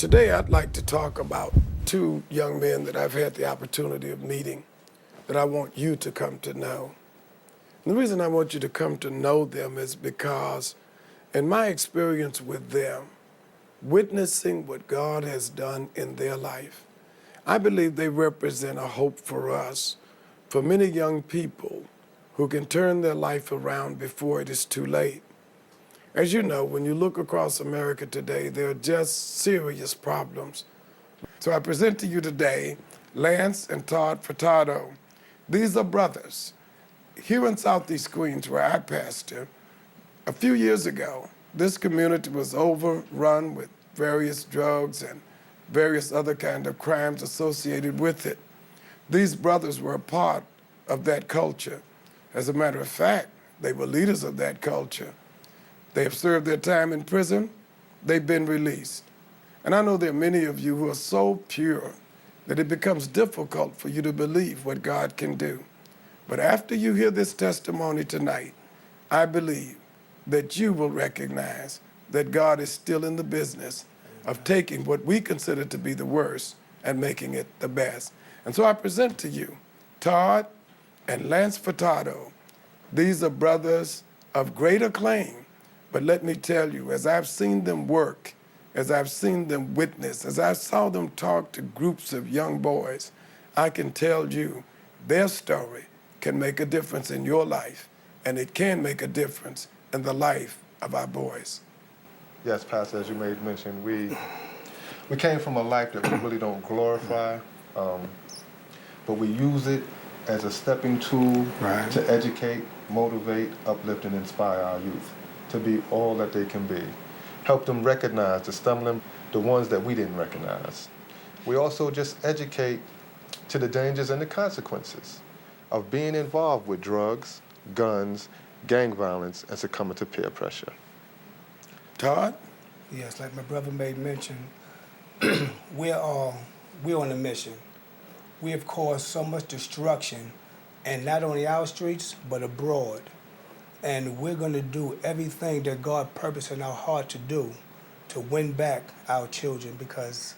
Today I'd like to talk about two young men that I've had the opportunity of meeting that I want you to come to know. And the reason I want you to come to know them is because in my experience with them, witnessing what God has done in their life, I believe they represent a hope for us, for many young people who can turn their life around before it is too late. As you know, when you look across America today, there are just serious problems. So I present to you today Lance and Todd Feurtado. These are brothers. Here in Southeast Queens, where I pastor, a few years ago, this community was overrun with various drugs and various other kind of crimes associated with it. These brothers were a part of that culture. As a matter of fact, they were leaders of that culture. They have served their time in prison. They've been released. And I know there are many of you who are so pure that it becomes difficult for you to believe what God can do. But after you hear this testimony tonight, I believe that you will recognize that God is still in the business of taking what we consider to be the worst and making it the best. And so I present to you Todd and Lance Feutrado. These are brothers of great acclaim. But let me tell you, as I've seen them work, as I've seen them witness, as I saw them talk to groups of young boys, I can tell you their story can make a difference in your life, and it can make a difference in the life of our boys. Yes, Pastor, as you made mention, we came from a life that we really don't glorify, but we use it as a stepping tool to educate, motivate, uplift, and inspire our youth to be all that they can be. Help them recognize the ones that we didn't recognize. We also just educate to the dangers and the consequences of being involved with drugs, guns, gang violence, and succumbing to peer pressure. Todd? Yes, like my brother made mention, we're on a mission. We have caused so much destruction, and not only our streets, but abroad. And we're going to do everything that God purposed in our heart to do to win back our children, because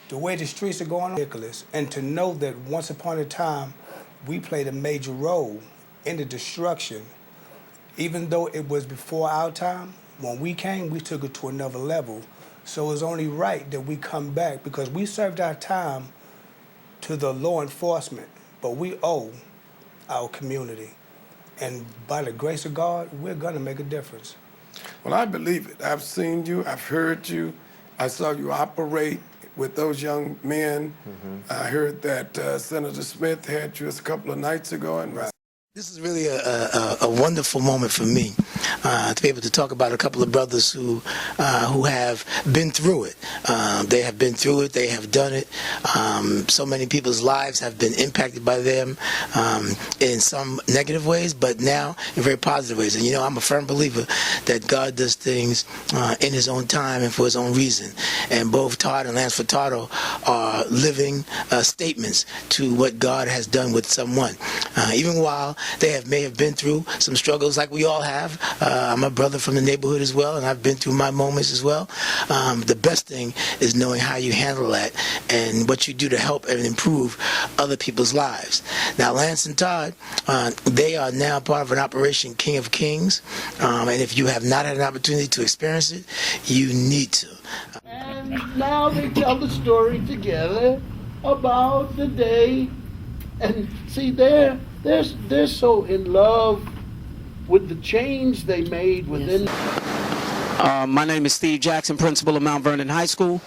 the way the streets are going on is ridiculous. And to know that once upon a time, we played a major role in the destruction, even though it was before our time, when we came, we took it to another level. So it's only right that we come back, because we served our time to the law enforcement, but we owe our community. And by the grace of God, we're going to make a difference. Well, I believe it. I've seen you. I've heard you. I saw you operate with those young men. I heard that Senator Smith had you a couple of nights ago. And this is really a wonderful moment for me to be able to talk about a couple of brothers who have been through it. They have been through it. They have done it. So many people's lives have been impacted by them in some negative ways, but now in very positive ways. And you know, I'm a firm believer that God does things in His own time and for His own reason. And both Todd and Lance Feutrado are living statements to what God has done with someone. Even while they may have been through some struggles like we all have. I'm a brother from the neighborhood as well, and I've been through my moments as well. The best thing is knowing how you handle that and what you do to help and improve other people's lives. Now, Lance and Todd, they are now part of an Operation King of Kings, and if you have not had an opportunity to experience it, you need to. And now they tell the story together about the day. And see, they're so in love with the change they made within. My name is Steve Jackson, principal of Mount Vernon High School,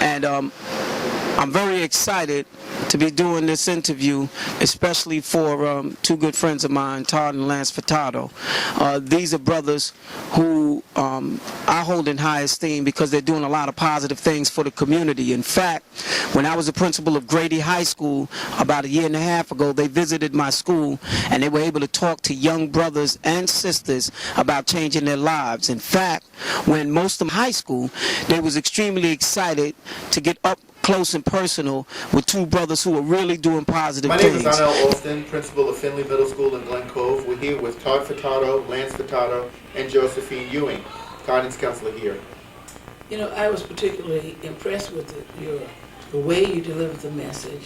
and I'm very excited to be doing this interview, especially for two good friends of mine, Todd and Lance Feutrado. These are brothers who I hold in high esteem because they're doing a lot of positive things for the community. In fact, when I was the principal of Grady High School about a year and a half ago, they visited my school and they were able to talk to young brothers and sisters about changing their lives. In fact, when most of them high school, they was extremely excited to get up close and personal with two brothers who are really doing positive things. My name is Donnell Alston, principal of Finley Middle School in Glen Cove. We're here with Todd Feurtado, Lance Feutrado, and Josephine Ewing, guidance counselor here. You know, I was particularly impressed with the way you delivered the message.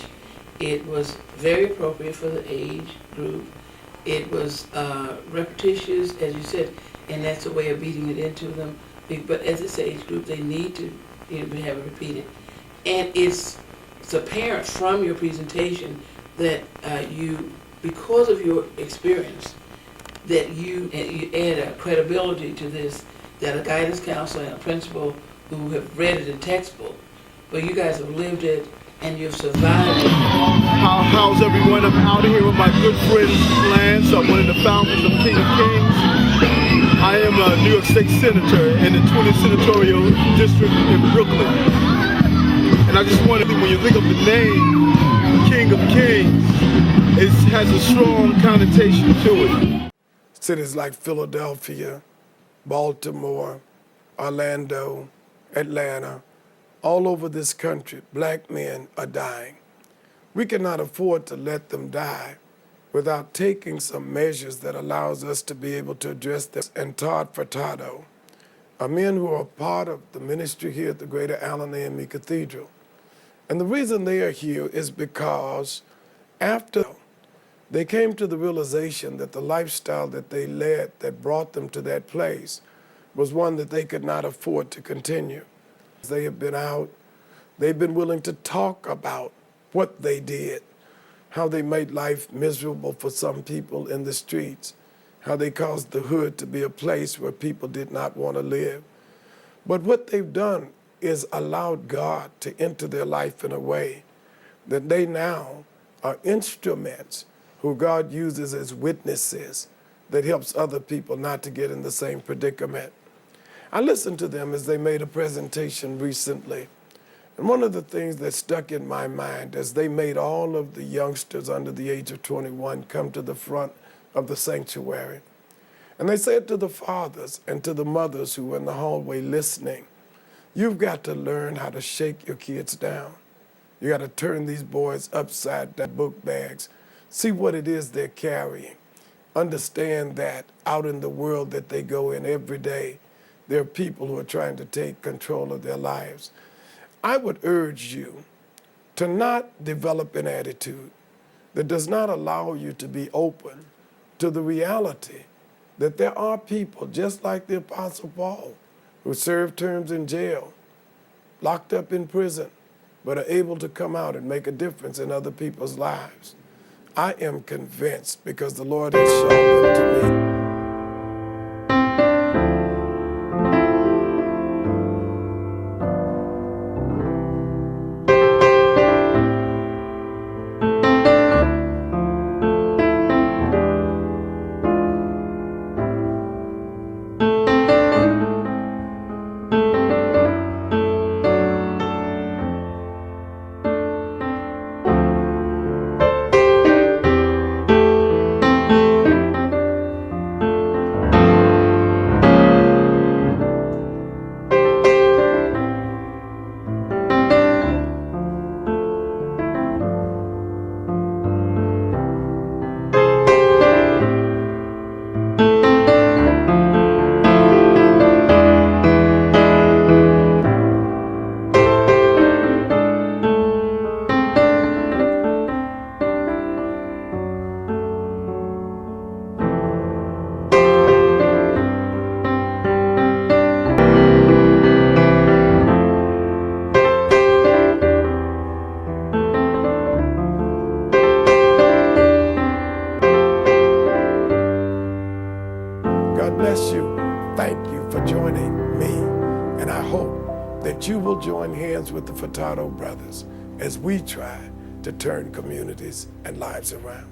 It was very appropriate for the age group. It was repetitious, as you said, and that's a way of beating it into them. But as this age group, they need to have it repeated. And it's apparent from your presentation that you, because of your experience, that you add a credibility to this, that a guidance counselor and a principal who have read it in textbook, but you guys have lived it and you've survived it. How's everyone? I'm out here with my good friend Lance. I'm one of the founders of King of Kings. I am a New York State Senator in the 20th Senatorial District in Brooklyn. And I just wanted, when you think of the name King of Kings, it has a strong connotation to it. Cities like Philadelphia, Baltimore, Orlando, Atlanta, all over this country, black men are dying. We cannot afford to let them die without taking some measures that allows us to be able to address this. And Todd Feurtado are men who are part of the ministry here at the Greater Allen AME Cathedral. And the reason they are here is because after they came to the realization that the lifestyle that they led that brought them to that place was one that they could not afford to continue. They have been out, they've been willing to talk about what they did, how they made life miserable for some people in the streets, how they caused the hood to be a place where people did not want to live. But what they've done is allowed God to enter their life in a way that they now are instruments who God uses as witnesses that helps other people not to get in the same predicament. I listened to them as they made a presentation recently. And one of the things that stuck in my mind as they made all of the youngsters under the age of 21 come to the front of the sanctuary. And they said to the fathers and to the mothers who were in the hallway listening, you've got to learn how to shake your kids down. You got to turn these boys upside down book bags. See what it is they're carrying. Understand that out in the world that they go in every day, there are people who are trying to take control of their lives. I would urge you to not develop an attitude that does not allow you to be open to the reality that there are people, just like the Apostle Paul, who served terms in jail, locked up in prison, but are able to come out and make a difference in other people's lives. I am convinced because the Lord has shown them to me. God bless you. Thank you for joining me. And I hope that you will join hands with the Feutrado Brothers as we try to turn communities and lives around.